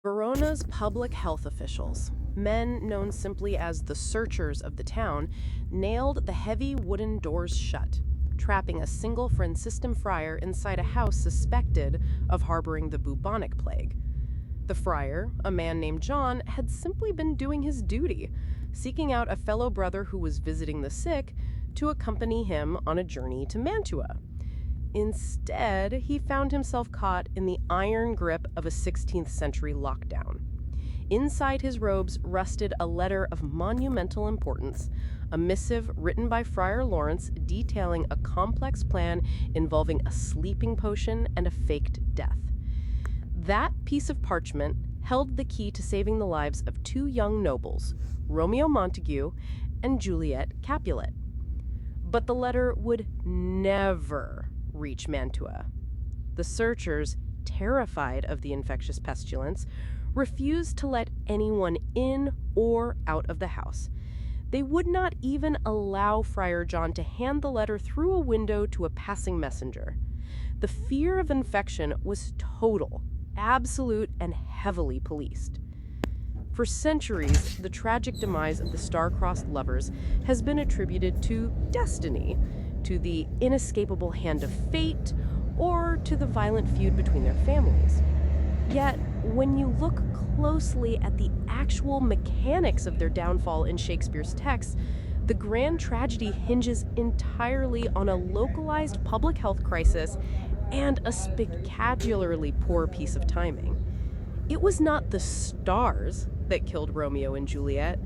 Verona's public health officials, men known simply as the searchers of the town, nailed the heavy wooden doors shut, trapping a single Franciscan friar inside a house suspected of harboring the bubonic plague. The friar, a man named John, had simply been doing his duty, seeking out a fellow brother who was visiting the sick to accompany him on a journey to Mantua. Instead, he found himself caught in the iron grip of a 16th century lockdown. Inside his robes rusted a letter of monumental importance, a missive written by Friar Lawrence detailing a complex plan involving a sleeping potion and a faked death. That piece of parchment held the key to saving the lives of two young nobles, Romeo Montague and Juliet Capulet. But the letter would never reach Mantua. The searchers, terrified of the infectious pestilence, refused to let anyone in or out of the house. They would not even allow Friar John to hand the letter through a window to a passing messenger. The fear of infection was total, absolute, and heavily policed. For centuries, the tragic demise of the star-crossed lovers has been attributed to destiny, to the inescapable hand of fate, or to the violent feud between their families. Yet, when you look closely at the actual mechanics of their downfall in Shakespeare's texts, the grand tragedy hinges entirely on a localized public health crisis and a spectacularly poor piece of timing. It was not the stars that killed Romeo and Juliet.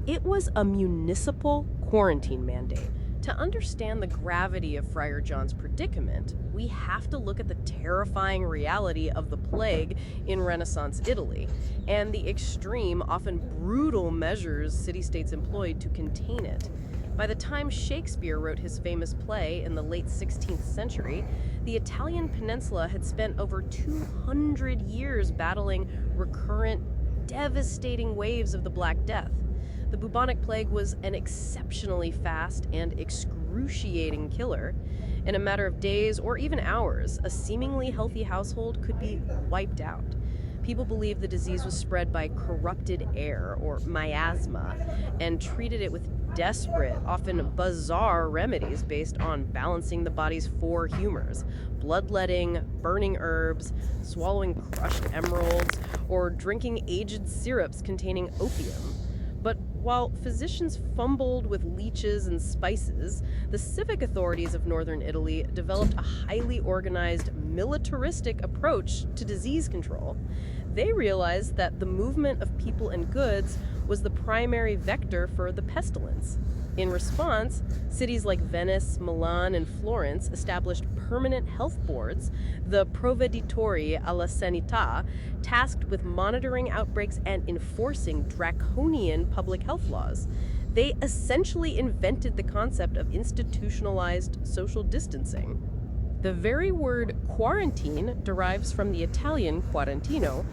It was a municipal quarantine mandate. To understand the gravity of Friar John's predicament, we have to look at the terrifying reality of the plague in Renaissance Italy and the extreme, often brutal measures city-states employed to contain it. By the time Shakespeare wrote his famous play in the late 16th century, the Italian peninsula had spent over 200 years battling recurrent, devastating waves of the Black Death. The bubonic plague was an exceptionally fast and excruciating killer. In a matter of days or even hours, a seemingly healthy household could be wiped out. People believed the disease was spread by corrupted air, or miasma, and treated it with desperate, often bizarre remedies based on balancing the body's four humors: bloodletting, burning herbs, swallowing crushed emeralds, or drinking aged syrups containing opium. But while physicians fumbled with leeches and spices, the civic authorities of northern Italy developed a highly organized, militaristic approach to disease control. They realized that the movement of people and goods was the primary vector for the pestilence. In response, cities like Venice, Milan, and Florence established permanent health boards, the Provveditori alla Sanità, tasked with monitoring outbreaks and enforcing draconian public health laws. They essentially invented the concept of institutionalized social distancing. The very word quarantine derives from the Italian quarantino,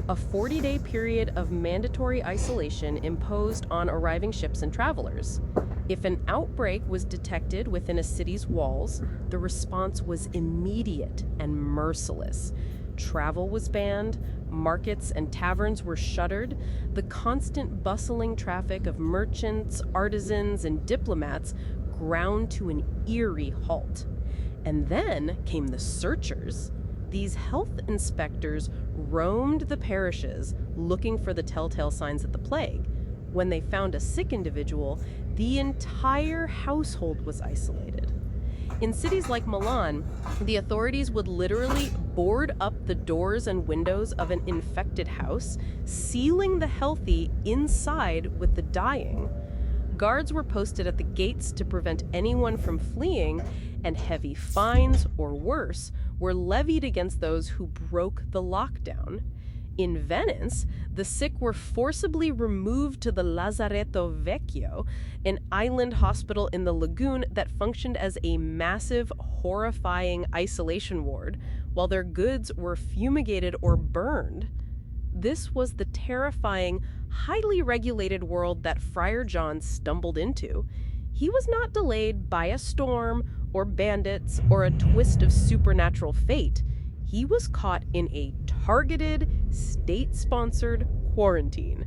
a 40-day period of mandatory isolation imposed on arriving ships and travelers. If an outbreak was detected within a city's walls, the response was immediate and merciless. Travel was banned, markets and taverns were shuttered, the constant bustling traffic of merchants, artisans, and diplomats ground to an eerie halt. And then came the searchers. These health inspectors roamed the parishes looking for the telltale signs of the plague. When they found a sick individual, the entire household was isolated. In cities like Milan, the authorities would literally board up the doors and windows of an infected house, sealing the healthy inside with the dying. Guards were posted at the gates to prevent anyone from fleeing, and heavy fines, or worse, were levied against those who broke the lockdown. In Venice, the sick were forcibly removed to the Lazaretto Vecchio, an island hospital in the lagoon that functioned as a massive, horrifying isolation ward, while their goods were fumigated or burned. This was the terrifying, highly regulated world that Friar John stumbled into. He was not delayed by a storm, or bandits, or a twist of supernatural fate. He was caught in a targeted, state-sponsored quarantine.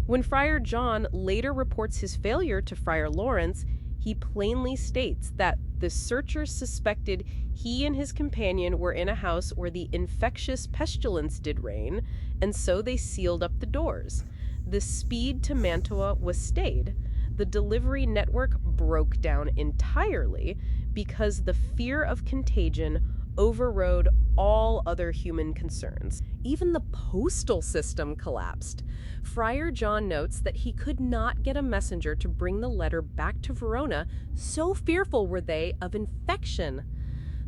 When Friar John later reports his failure to Friar Lawrence, he plainly states that the searchers suspected he and his companion were in a house where the infectious pestilence did reign, and so they sealed up the doors. The speed to Mantua was stayed. The delivery network broke down entirely because the fear of contagion overrode all other human concerns. Even the postal system collapsed. Friar John notes that he could not get a messenger to bring the letter back to Verona, so fearful were they of infection.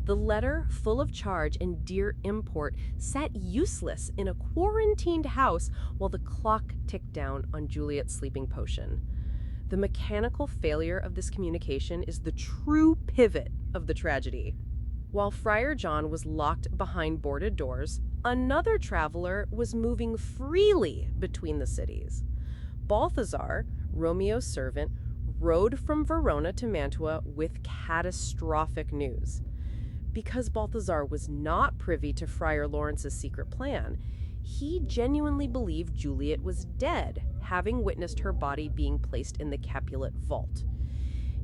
The letter, full of charge and dear import, sat useless in a quarantined house while the clock ticked down on Juliet's sleeping potion. The mechanical failure of this communication is the true pivot of the tragedy. While Friar John was locked behind boarded doors, another traveler was moving freely between the cities. Balthazar, Romeo's servant, rode from Verona to Mantua with catastrophic news. Because Balthazar was not privy to Friar Lawrence's secret plan, he genuinely believed Juliet was dead, having witnessed her body being placed in the Capulet vault.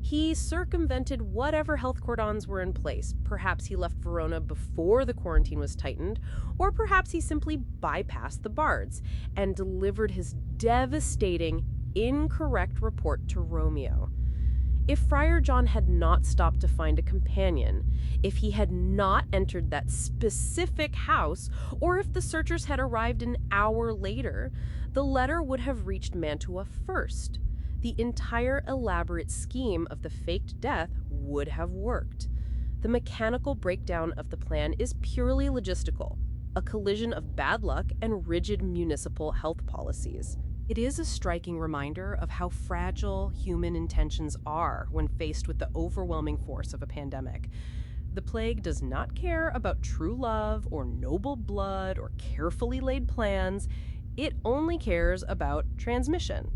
He circumvented whatever health cordons were in place. Perhaps he left Verona before the quarantine was tightened, or perhaps he simply bypassed the bards and delivered his devastating, incorrect report to Romeo. If Friar John had not stopped to find a companion, if he had not entered that specific house, or if the searchers had arrived an hour later, the letter would have reached Mantua first. The entire elaborate scheme of the faked death would have worked. The mechanical breakdown of the plan is purely logistical, a collision of bad luck and rigid municipal health policies. It is a striking reminder of how fragile human intentions are when faced with the overwhelming force of a pandemic. The plague does not care about true love or noble blood or carefully laid plans. It only cares about transmission,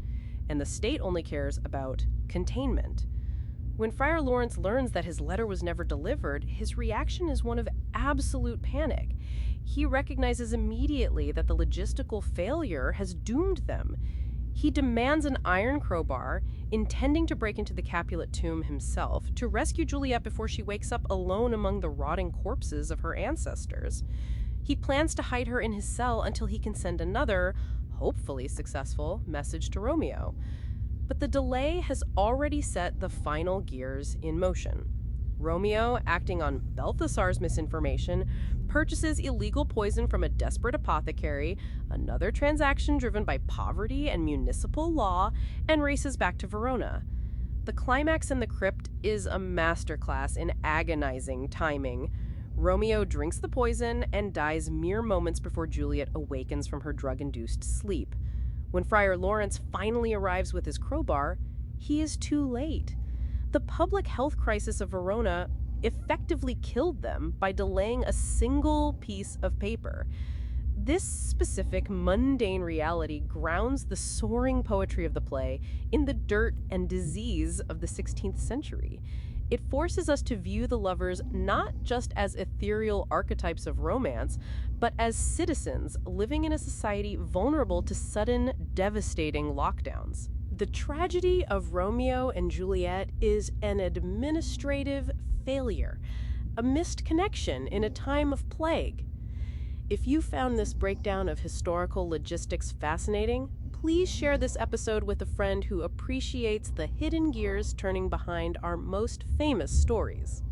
and the state only cares about containment. When Friar Lawrence learns that his letter was never delivered, his reaction is one of absolute panic. He recognizes immediately that the logistical failure has doomed them. He demands an iron crowbar, intending to break into the Capulet tomb himself, to rescue Juliet before she wakes up alone among the rotting corpses of her ancestors. He plans to hide her in his cell until he can send another, hopefully successful, message to Romeo. But the delay has already set the final gears in motion. Romeo, acting on Balthazar's misinformation, purchases illegal poison from a desperate apothecary, another transaction driven by poverty and municipal law, and races back to Verona. The climax in the crypt is a masterclass in agonizing timing. Romeo drinks the poison and dies mere moments before Juliet awakens from her drug-induced sleep. When Friar Lawrence finally arrives with his crowbar, he is too late. The public health crisis of Verona effectively killed them by delaying a single piece of paper. This specific mundane reality grounds the soaring poetry of the play in the dirt and disease of the 16th century. It forces us to view the lovers not just as ethereal archetypes of romance, but as citizens living in a society vulnerable to sudden, devastating lockdowns. The tragedy of Romeo and Juliet is an administrative failure, a missed connection in a time of plague. If you found this breakdown of historical logistics fascinating, please share this episode with a friend who appreciates the hidden gears turning behind our most famous stories.